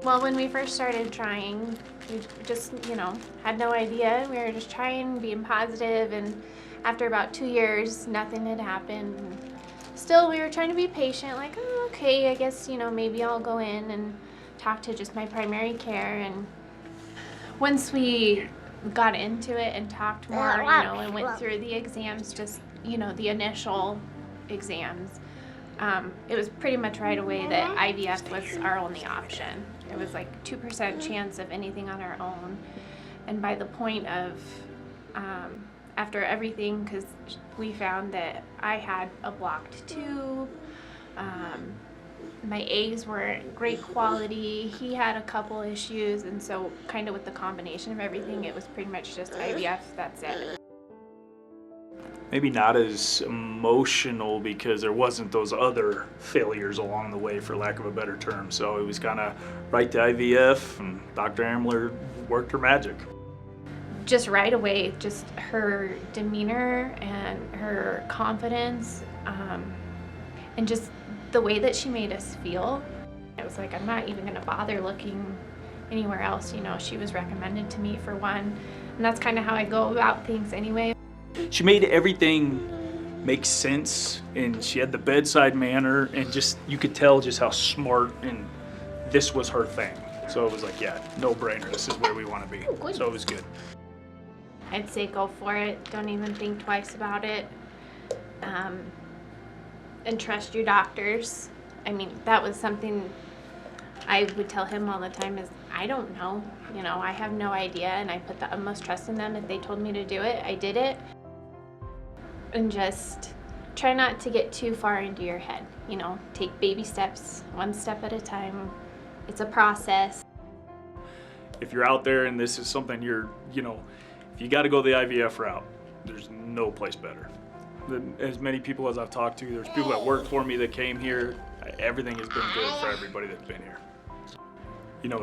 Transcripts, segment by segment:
Well, when we first started trying, we just, had no idea. We were just trying, being positive, and after about 2 years, nothing had happened. Still, we were trying to be patient, like, oh, okay, I guess, maybe I'll go in and talk to just my primary care. And once we got into it and talked more, and went through the exams, just, the initial exams, it was pretty much right away that IVF was our only option. It was like 2% chance of anything on our own. And by the point of, after everything, because we found that I had a blocked tube, my eggs weren't great quality, he had a couple issues, and so kind of with the combination of everything, it was pretty much just IVF, that's it. Maybe not as emotional because there wasn't those other failures along the way, for lack of a better term. So it was kind of right to IVF, and Dr. Ambler worked her magic. Just right away, just her demeanor and her confidence, and just the way that she made us feel. It was like, I'm not even gonna bother looking anywhere else. She was recommended to me for one, and that's kind of how I go about things anyway. She made everything make sense, and she had the bedside manner, and just, you could tell just how smart, and this was her thing. So it was like, yeah, no brainer, this is where we want to be. So it was good. I'd say go for it. Don't even think twice about it. And trust your doctors. I mean, that was something I would tell him all the time is, I don't know. I have no idea, and I put the utmost trust in them. If they told me to do it, I did it. And just try not to get too far into your head. Take baby steps, one step at a time. It's a process. If you're out there and this is something if you got to go the IVF route, there's no place better. As many people as I've talked to, there's people that worked for me that came here. Everything has been good for everybody that's been here.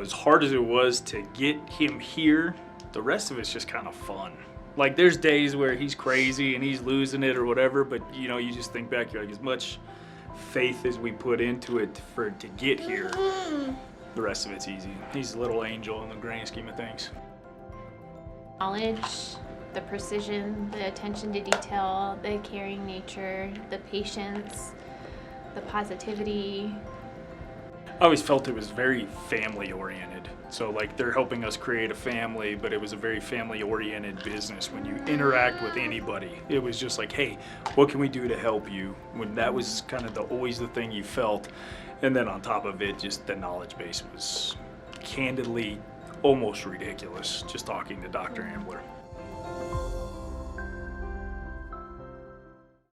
As hard as it was to get him here, the rest of it's just kind of fun. Like, there's days where he's crazy and he's losing it or whatever, but you just think back, you're like, as much faith as we put into it for it to get here, the rest of it's easy. He's a little angel in the grand scheme of things. Knowledge, the precision, the attention to detail, the caring nature, the patience, the positivity. I always felt it was very family oriented. So like, they're helping us create a family, but it was a very family oriented business. When you interact with anybody, it was just like, hey, what can we do to help you? When that was kind of always the thing you felt. And then on top of it, just the knowledge base was candidly almost ridiculous, just talking to Dr. Ambler.